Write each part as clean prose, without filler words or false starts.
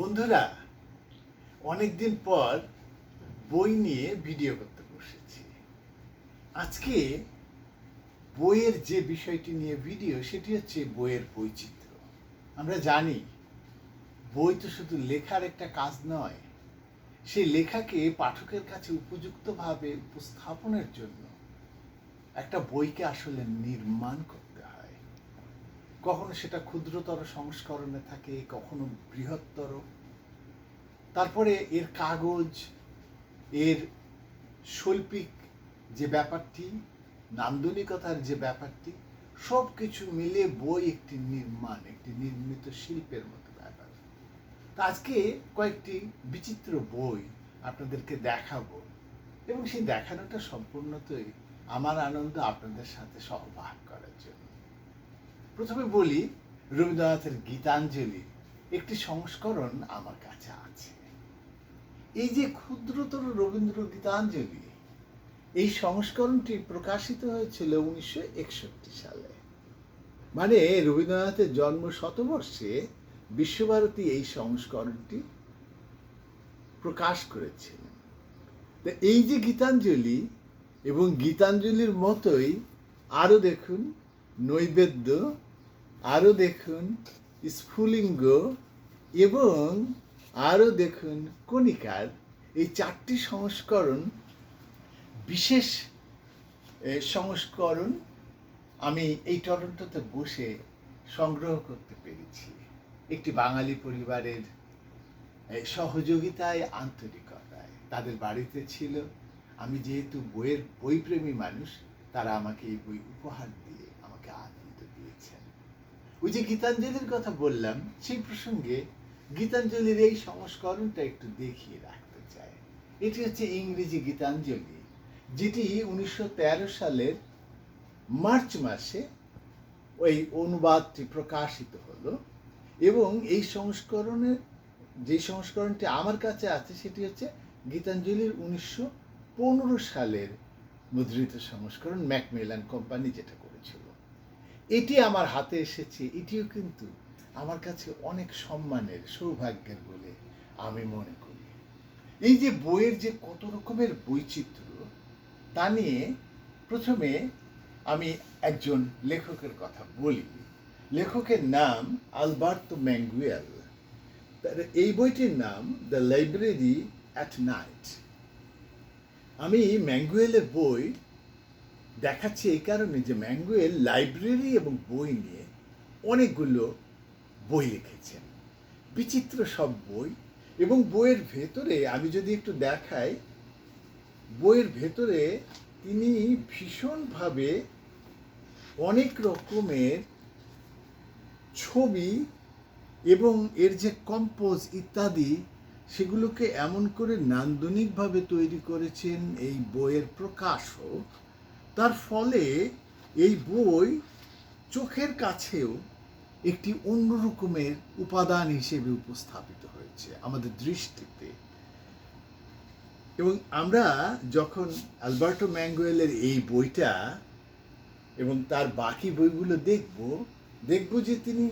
বন্ধুরা, অনেকদিন পর বই নিয়ে ভিডিও করতে বসেছি। আজকে বইয়ের যে বিষয়টি নিয়ে ভিডিও, সেটি হচ্ছে বইয়ের বৈচিত্র্য। আমরা জানি বই তো শুধু লেখার একটা কাজ নয়, সেই লেখাকে পাঠকের কাছে উপযুক্তভাবে উপস্থাপনের জন্য একটা বইকে আসলে নির্মাণ করতে হয়। কখনো সেটা ক্ষুদ্রতর সংস্করণে থাকে, কখনো বৃহত্তর। তারপরে এর কাগজ, এর শৈল্পিক যে ব্যাপারটি, নান্দনিকতার যে ব্যাপারটি, সব কিছু মিলে বই একটি নির্মাণ, একটি নির্মিত শিল্পের মতো ব্যাপার। তা আজকে কয়েকটি বিচিত্র বই আপনাদেরকে দেখাবো, এবং সেই দেখানোটা সম্পূর্ণতই আমার আনন্দ আপনাদের সাথে সহভাগ করার জন্য। প্রথমে বলি, রবীন্দ্রনাথের গীতাঞ্জলি একটি সংস্করণ আমার কাছে আছে। এই যে ক্ষুদ্রতর রবীন্দ্র গীতাঞ্জলি, এই সংস্করণটি প্রকাশিত হয়েছিল 1961 সালে। মানে রবীন্দ্রনাথের জন্ম শতবর্ষে বিশ্বভারতী এই সংস্করণটি প্রকাশ করেছিলেন। তো এই যে গীতাঞ্জলি, এবং গীতাঞ্জলির মতোই আরও দেখুন নৈবেদ্য, আরও দেখুন স্ফুলিঙ্গ, এবং আরও দেখুন কণিকার, এই চারটি সংস্করণ, বিশেষ সংস্করণ আমি এই টরন্টোতে বসে সংগ্রহ করতে পেরেছি। একটি বাঙালি পরিবারের সহযোগিতায়, আন্তরিকতায় তাদের বাড়িতে ছিল। আমি যেহেতু বইপ্রেমী মানুষ, তারা আমাকে এই বই উপহার দিয়ে আমাকে আনন্দ দিয়েছেন। ওই যে গীতাঞ্জলির কথা বললাম, সেই প্রসঙ্গে গীতাঞ্জলির এই সংস্করণটা একটু দেখিয়ে রাখতে চাই। এটি হচ্ছে ইংরেজি গীতাঞ্জলি, যেটি 1913 সালের মার্চ মাসে ওই অনুবাদটি প্রকাশিত হলো। এবং এই সংস্করণের যে সংস্করণটি আমার কাছে আছে, সেটি হচ্ছে গীতাঞ্জলির 1915 সালের মুদ্রিত সংস্করণ, ম্যাকমিলান কোম্পানি যেটা করেছিল। এটি আমার হাতে এসেছে। এটিও কিন্তু আমার কাছে অনেক সম্মানের, সৌভাগ্যের বলে আমি মনে করি। এই যে বইয়ের যে কত রকমের বৈচিত্র্য, তা নিয়ে প্রথমে আমি একজন লেখকের কথা বলি। লেখকের নাম আলবার্তো ম্যাঙ্গুয়েল। এই বইটির নাম দ্য লাইব্রেরি অ্যাট নাইট। আমি ম্যাঙ্গুয়েলের বই দেখাচ্ছি এই কারণে যে ম্যাঙ্গুয়েল লাইব্রেরি এবং বই নিয়ে অনেকগুলো বই লিখেছেন, বিচিত্র সব বই। এবং বইয়ের ভেতরে আমি যদি একটু দেখাই, বইয়ের ভেতরে তিনি ভীষণভাবে অনেক রকমের ছবি এবং এর যে কম্পোজ ইত্যাদি, সেগুলোকে এমন করে নান্দনিকভাবে তৈরি করেছেন এই বইয়ের প্রকাশও। তার ফলে এই বই চোখের কাছেও একটি অন্য রকমের উপাদান হিসেবে উপস্থাপিত হয়েছে আমাদের দৃষ্টিতে। এবং আমরা যখন আলবার্টো ম্যাঙ্গুয়েলের এই বইটা এবং তার বাকি বইগুলো দেখব যে তিনি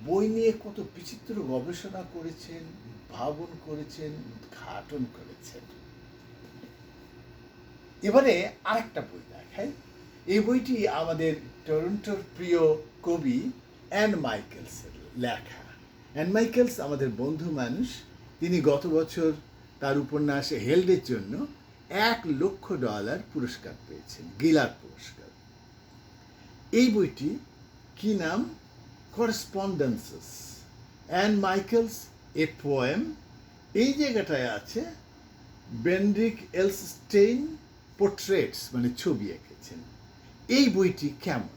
বই নিয়ে কত বিচিত্র গবেষণা করেছেন, উদ্ভাবন করেছেন, উদ্ঘাটন করেছেন। এবারে আরেকটা বই দেখাই। এই বইটি আমাদের টরন্টোর প্রিয় কবি অ্যান মাইকেলসের লেখা। অ্যান মাইকেলস আমাদের বন্ধু মানুষ। তিনি গত বছর তার উপন্যাসে হেল্ডের জন্য $1,00,000 পুরস্কার পেয়েছেন, গিলার পুরস্কার। এই বইটি কি নাম? করেসপন্ডেন্সেস, অ্যান মাইকেলস এ পোয়েম। এই জায়গাটায় আছে বেন্ডিক এলস্টেইন পোর্ট্রেটস, মানে ছবি এঁকেছেন। এই বইটি কেমন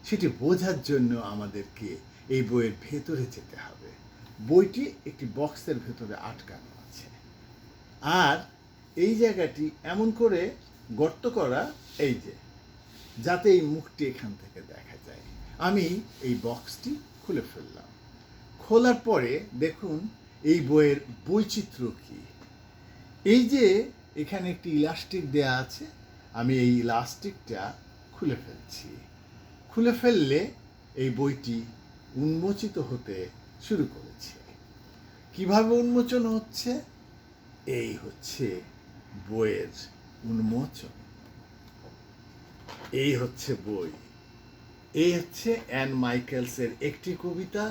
সেটি বোঝার জন্য আমাদেরকে এই বইয়ের ভেতরে যেতে হবে। বইটি একটি বক্সের ভেতরে আটকানো আছে, আর এই জায়গাটি এমন করে গর্ত করা, এই যে, যাতে এই মুখটি এখান থেকে দেখা যায়। আমি এই বক্সটি খুলে ফেললাম। খোলার পরে দেখুন এই বইয়ের বৈচিত্র্য কি। এই যে এখানে একটি ইলাস্টিক দেয়া আছে, আমি এই ইলাস্টিকটা খুলে ফেলছি। খুলে ফেললে এই বইটি উন্মোচিত হতে শুরু করেছে। কিভাবে উন্মোচন হচ্ছে? এই হচ্ছে বইয়ের উন্মোচন। এই হচ্ছে বই। এই হচ্ছে অ্যান মাইকেলসের একটি কবিতা,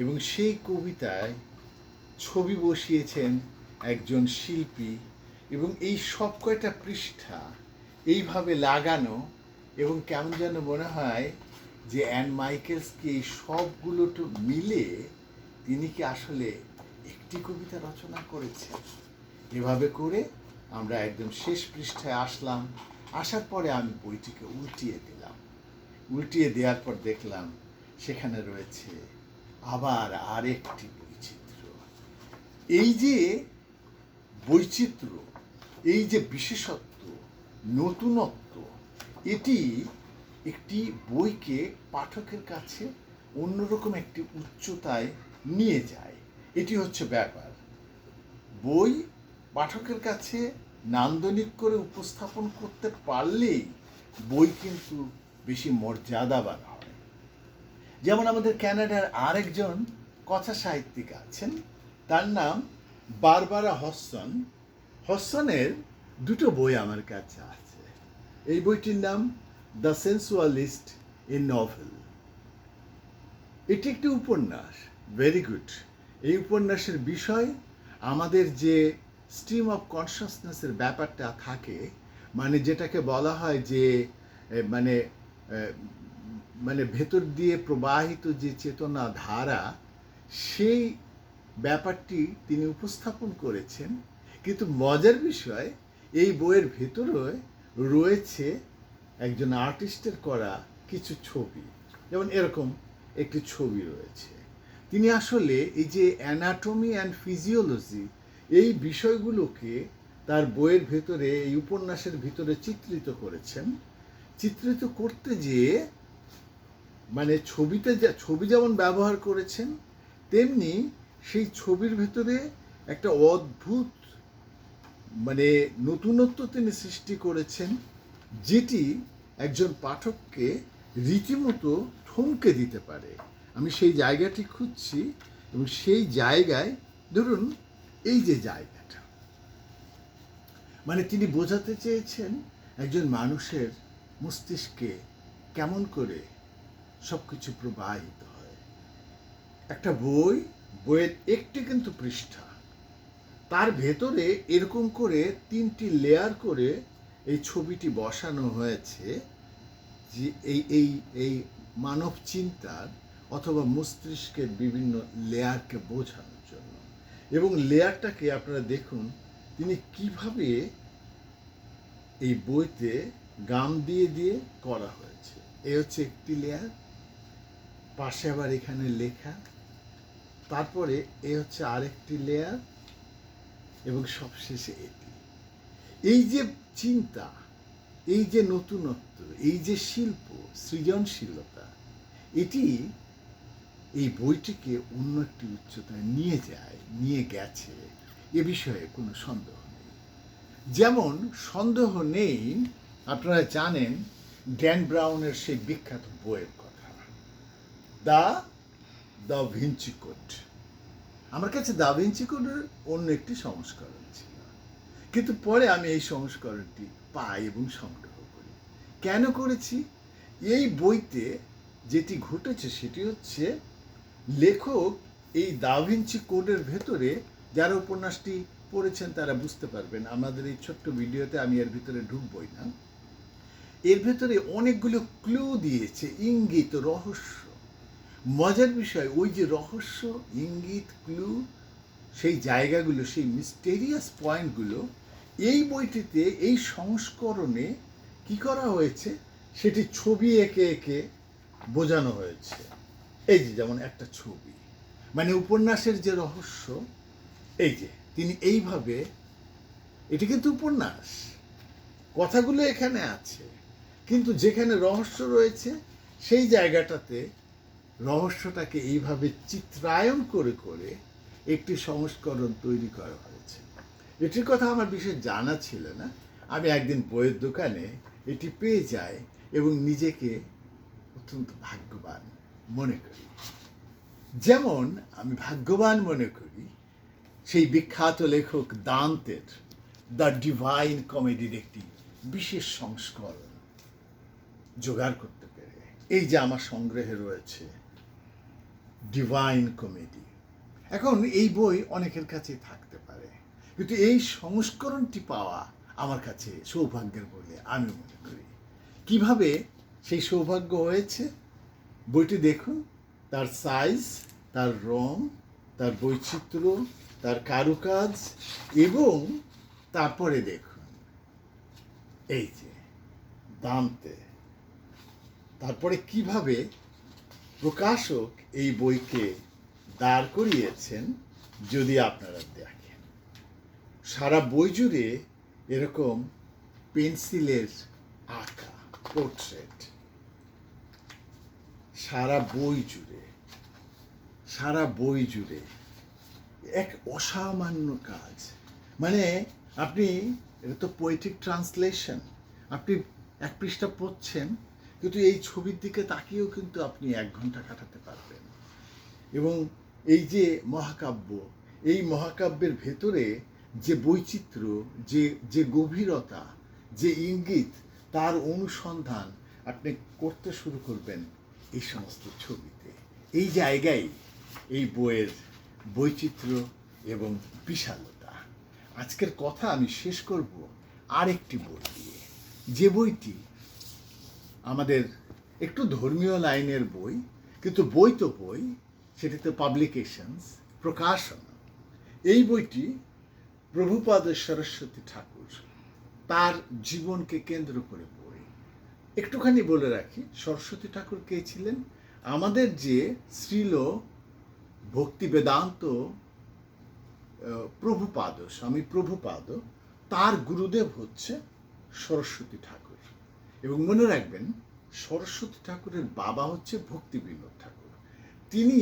এবং সেই কবিতায় ছবি বসিয়েছেন একজন শিল্পী, এবং এই সব কয়টা পৃষ্ঠা এইভাবে লাগানো, এবং কেমন যেন মনে হয় যে অ্যান মাইকেলসকে এই সবগুলো তো মিলে তিনি কি আসলে একটি কবিতা রচনা করেছেন। এভাবে করে আমরা একদম শেষ পৃষ্ঠায় আসলাম। আসার পরে আমি বইটিকে উল্টিয়ে দিলাম। উল্টিয়ে দেওয়ার পর দেখলাম সেখানে রয়েছে আবার আরেকটি বৈচিত্র্য। এই যে বৈচিত্র্য, এই যে বিশেষত্ব, নতুনত্ব, এটি একটি বইকে পাঠকের কাছে অন্যরকম একটি উচ্চতায় নিয়ে যায়। এটি হচ্ছে ব্যাপার। বই পাঠকের কাছে নান্দনিক করে উপস্থাপন করতে পারলেই বই কিন্তু বেশি মর্যাদাবান হয়। যেমন আমাদের কানাডার আরেকজন কথা সাহিত্যিক আছেন, তার নাম বারবারা হডসন। হডসনের দুটো বই আমার কাছে আছে। এই বইটির নাম দ্য সেন্সুয়ালিস্ট এ নভেল। এটি একটি উপন্যাস, ভেরি গুড। এই উপন্যাসের বিষয় আমাদের যে স্ট্রিম অফ কনসাসনেসের ব্যাপারটা থাকে, মানে যেটাকে বলা হয় যে মানে মানে ভেতর দিয়ে প্রবাহিত যে চেতনা ধারা, সেই ব্যাপারটি তিনি উপস্থাপন করেছেন। কিন্তু মজার বিষয়, এই বইয়ের ভেতরে রয়েছে একজন আর্টিস্টের করা কিছু ছবি। যেমন এরকম একটি ছবি রয়েছে। তিনি আসলে এই যে অ্যানাটমি অ্যান্ড ফিজিওলজি, এই বিষয়গুলোকে তার বইয়ের ভেতরে, এই উপন্যাসের ভিতরে চিত্রিত করেছেন। চিত্রিত করতে যেয়ে মানে ছবি যেমন ব্যবহার করেছেন, তেমনি সেই ছবির ভেতরে একটা অদ্ভুত মানে নতুনত্ব তিনি সৃষ্টি করেছেন, যেটি একজন পাঠককে রীতিমতো থমকে দিতে পারে। আমি সেই জায়গাটি খুঁজছি, এবং সেই জায়গায় ধরুন এই যে জায়গাটা, মানে তিনি বোঝাতে চেয়েছেন একজন মানুষের মস্তিষ্কে কেমন করে সব কিছু প্রবাহিত হয়। একটা বইয়ের একটি কিন্তু পৃষ্ঠা, তার ভেতরে এরকম করে 3টি লেয়ার করে এই ছবিটি বসানো হয়েছে, যে এই মানব চিন্তার অথবা মস্তিষ্কের বিভিন্ন লেয়ারকে বোঝানোর জন্য। এবং লেয়ারটাকে আপনারা দেখুন তিনি কিভাবে এই বইতে গাম দিয়ে দিয়ে করা হয়েছে। এই হচ্ছে একটি লেয়ার, পাশে আবার এখানে লেখা, তারপরে এ হচ্ছে আরেকটি লেয়ার, এবং সবশেষে এটি। এই যে চিন্তা, এই যে নতুনত্ব, এই যে শিল্প, সৃজনশীলতা, এটি এই বইটিকে অন্য একটি উচ্চতায় নিয়ে গেছে, এ বিষয়ে কোনো সন্দেহ নেই। যেমন সন্দেহ নেই, আপনারা জানেন ড্যান ব্রাউনের সেই বিখ্যাত বইয়ের কথা, দ্য ভিঞ্চি কোড। আমার কাছে দা ভিঞ্চি কোডের অন্য একটি সংস্করণ ছিল, কিন্তু পরে আমি এই সংস্করণটি পাই এবং সংগ্রহ করি। কেন করেছি? এই বইতে যেটি ঘটেছে সেটি হচ্ছে, লেখক এই দা ভিঞ্চি কোডের ভেতরে, যারা উপন্যাসটি পড়েছেন তারা বুঝতে পারবেন, আমাদের এই ছোট্ট ভিডিওতে আমি এর ভিতরে ঢুকবই না। এর ভেতরে অনেকগুলো ক্লু দিয়েছে, ইঙ্গিত, রহস্য। মজার বিষয়, ওই যে রহস্য, ইঙ্গিত, ক্লু, সেই জায়গাগুলো, সেই মিস্টেরিয়াস পয়েন্টগুলো এই বইটিতে, এই সংস্করণে কি করা হয়েছে সেটি ছবি এঁকে এঁকে বোঝানো হয়েছে। এই যে যেমন একটা ছবি, মানে উপন্যাসের যে রহস্য, এই যে তিনি এইভাবে, এটি কিন্তু উপন্যাস, কথাগুলো এখানে আছে, কিন্তু যেখানে রহস্য রয়েছে সেই জায়গাটাতে রহস্যটাকে এইভাবে চিত্রায়ন করে করে একটি সংস্করণ তৈরি করা হয়েছে। এটির কথা আমার বিশেষ জানা ছিল না। আমি একদিন বইয়ের দোকানে এটি পেয়ে যাই এবং নিজেকে অত্যন্ত ভাগ্যবান মনে করি। যেমন আমি ভাগ্যবান মনে করি সেই বিখ্যাত লেখক দান্তের দ্য ডিভাইন কমেডির একটি বিশেষ সংস্করণ জোগাড় করতে পেরে এই যে আমার সংগ্রহে রয়েছে ডিভাইন কমেডি। এখন এই বই অনেকের কাছেই থাকতে পারে, কিন্তু এই সংস্করণটি পাওয়া আমার কাছে সৌভাগ্যের বলে আমি মনে করি। কিভাবে সেই সৌভাগ্য হয়েছে বইটি দেখুন, তার সাইজ, তার রং, তার বৈচিত্র্য, তার কারুকাজ, এবং তারপরে দেখুন এই যে দান্তে, তারপরে কিভাবে প্রকাশক এই বইকে দাঁড় করিয়েছেন যদি আপনারা দেখেন। সারা বই জুড়ে এরকম পেন্সিলের আঁকা পোর্ট্রেট, সারা বই জুড়ে এক অসামান্য কাজ। মানে আপনি, এটা তো পোয়েটিক ট্রান্সলেশন, আপনি এক পৃষ্ঠা পড়ছেন, কিন্তু এই ছবির দিকে তাকিয়েও কিন্তু আপনি 1 ঘন্টা কাটাতে পারবেন। এবং এই যে মহাকাব্য, এই মহাকাব্যের ভেতরে যে বৈচিত্র্য, যে গভীরতা, যে ইঙ্গিত, তার অনুসন্ধান আপনি করতে শুরু করবেন এই সমস্ত ছবিতে। এই জায়গায় এই বইয়ের বৈচিত্র্য এবং বিশালতা। আজকের কথা আমি শেষ করব আরেকটি বই দিয়ে, যে বইটি আমাদের একটু ধর্মীয় লাইনের বই, কিন্তু বই তো বই, সেটি তো পাবলিকেশনস, প্রকাশনা। এই বইটি প্রভুপাদ সরস্বতী ঠাকুর, তার জীবনকে কেন্দ্র করে বই। একটুখানি বলে রাখি, সরস্বতী ঠাকুর কে ছিলেন? আমাদের যে শ্রীল ভক্তি বেদান্ত প্রভুপাদ, স্বামী প্রভুপাদ, তার গুরুদেব হচ্ছে সরস্বতী ঠাকুর। এবং মনে রাখবেন, সরস্বতী ঠাকুরের বাবা হচ্ছে ভক্তি বিনোদ ঠাকুর। তিনি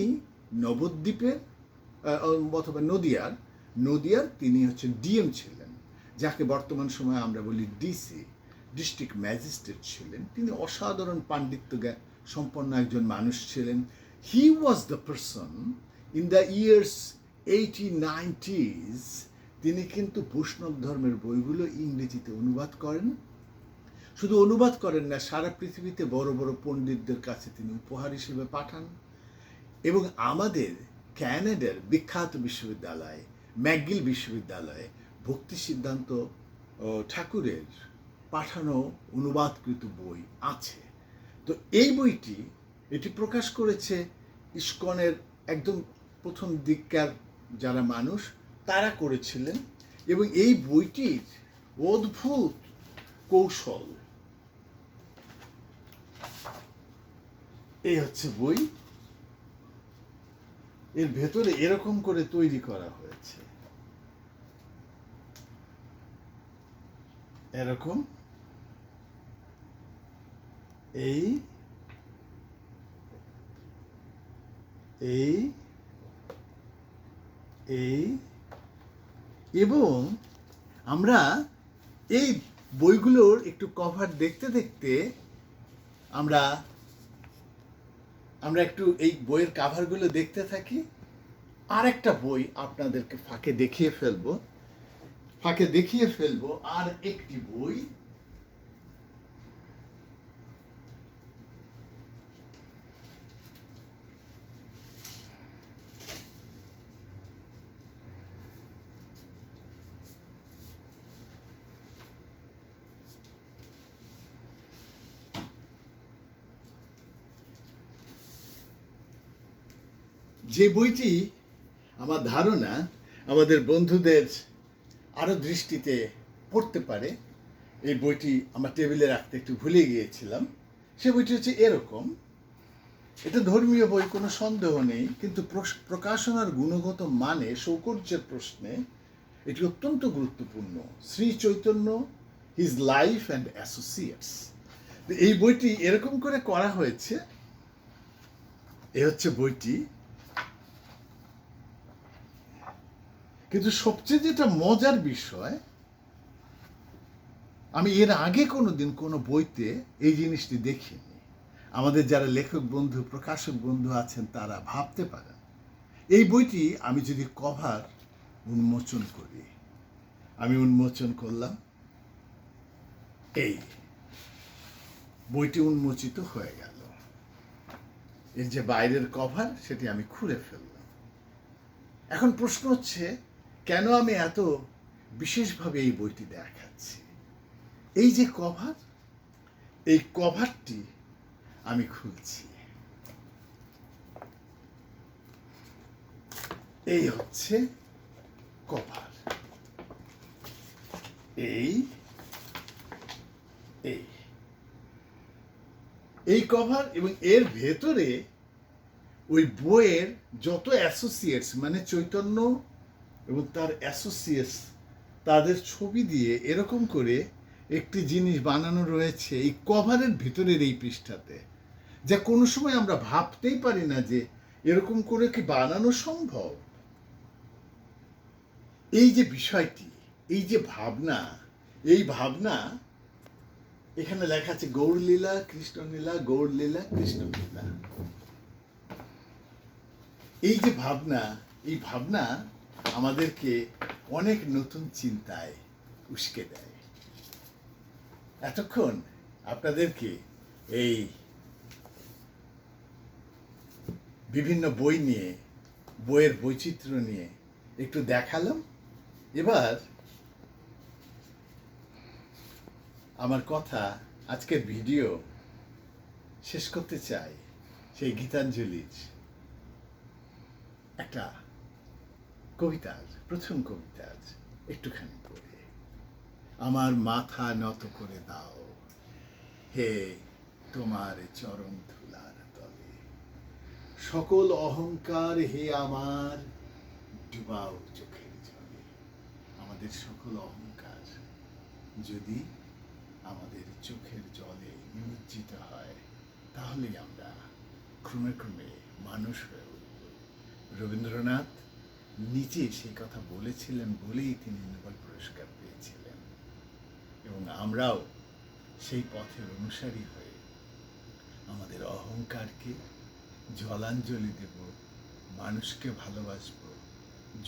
নবদ্বীপের অথবা নদিয়ার তিনি হচ্ছে ডিএম ছিলেন, যাকে বর্তমান সময়ে আমরা বলি ডিসি, ডিস্ট্রিক্ট ম্যাজিস্ট্রেট ছিলেন। তিনি অসাধারণ পাণ্ডিত্য সম্পন্ন একজন মানুষ ছিলেন। He was the person in the years 80-90s, তিনি কিন্তু বৈষ্ণব ধর্মের বইগুলো ইংরেজিতে অনুবাদ করেন। শুধু অনুবাদ করেন না, সারা পৃথিবীতে বড় বড় পণ্ডিতদের কাছে তিনি উপহার হিসেবে পাঠান। এবং আমাদের ক্যানাডার বিখ্যাত বিশ্ববিদ্যালয় ম্যাকগিল বিশ্ববিদ্যালয়ে ভক্তি সিদ্ধান্ত ঠাকুরের পাঠানো অনুবাদকৃত বই আছে। তো এই বইটি, এটি প্রকাশ করেছে ইস্কনের একদম প্রথম দিককার যারা মানুষ, তারা করেছিলেন। এবং এই বইটির অদ্ভুত কৌশল, এই হচ্ছে বই, এর ভেতরে এরকম করে তৈরি করা হয়েছে, এরকম এই এই এই এবং আমরা এই বইগুলোর একটু কভার দেখতে দেখতে আমরা একটু এই বইয়ের কাভারগুলো দেখতে থাকি। আর একটা বই আপনাদেরকে ফাঁকে দেখিয়ে ফেলবো আর একটি বই, যে বইটি আমার ধারণা আমাদের বন্ধুদের আরো দৃষ্টিতে পড়তে পারে। এই বইটি আমার টেবিলে রাখতে একটু ভুলে গিয়েছিলাম। সে বইটি হচ্ছে এরকম। এটা ধর্মীয় বই, কোনো সন্দেহ নেই, কিন্তু প্রকাশনার গুণগত মানে, সৌকর্যের প্রশ্নে এটি অত্যন্ত গুরুত্বপূর্ণ। Shri Chaitanya, his life and associates. এই বইটি এরকম করে করা হয়েছে। এ হচ্ছে বইটি। কিন্তু সবচেয়ে যেটা মজার বিষয়, আমি এর আগে কোনোদিন কোনো বইতে এই জিনিসটি দেখিনি। আমাদের যারা লেখক বন্ধু, প্রকাশক বন্ধু আছেন, তারা ভাবতে পারেন এই বইটি আমি যদি কভার উন্মোচন করি। আমি উন্মোচন করলাম, এই বইটি উন্মোচিত হয়ে গেল। এর যে বাইরের কভার সেটি আমি খুলে ফেললাম। এখন প্রশ্ন হচ্ছে, কেন আমি এত বিশেষভাবে এই বইটি দেখাচ্ছি? এই যে কভার, এই কভারটি আমি খুলছি। এই হচ্ছে কভার, এই এই এই কভার, এবং এর ভেতরে ওই বইয়ের যত অ্যাসোসিয়েটস, মানে চৈতন্য এবং তার অ্যাসোসিয়েটস, তাদের ছবি দিয়ে এরকম করে একটি জিনিস বানানো রয়েছে এই কভারের ভিতরের এই পৃষ্ঠাতে, যা কোনো সময় আমরা ভাবতেই পারি না যে এরকম করে কি বানানো সম্ভব। এই যে বিষয়টি, এই যে ভাবনা, এই ভাবনা, এখানে লেখা আছে গৌরলীলা কৃষ্ণলীলা, গৌরলীলা কৃষ্ণলীলা। এই যে ভাবনা, এই ভাবনা আমাদেরকে অনেক নতুন চিন্তায় উস্কে দেয়। এতক্ষণ আপনাদেরকে এই বিভিন্ন বই নিয়ে, বইয়ের বৈচিত্র্য নিয়ে একটু দেখালাম। এবার আমার কথা, আজকের ভিডিও শেষ করতে চাই সেই গীতাঞ্জলির একটা কবিতার, প্রথম কবিতার একটুখানি পড়ে। আমার মাথা নত করে দাও হে তোমার চরণ ধুলার তলে, সকল অহংকার হে আমার ডুবাও চোখের জলে। আমাদের সকল অহংকার যদি আমাদের চোখের জলে নিমজ্জিত হয়, তাহলেই আমরা ক্রমে ক্রমে মানুষ হয়ে উঠব। রবীন্দ্রনাথ নিজে সেই কথা বলেছিলেন বলেই তিনি নোবেল পুরস্কার পেয়েছিলেন, এবং আমরাও সেই পথের অনুসারী হয়ে আমাদের অহংকারকে জলাঞ্জলি দেব, মানুষকে ভালোবাসব,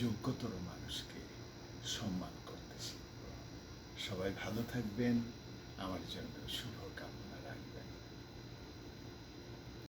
যোগ্যতর মানুষকে সম্মান করতে শিখব। সবাই ভালো থাকবেন, আমার জন্য শুভকামনা।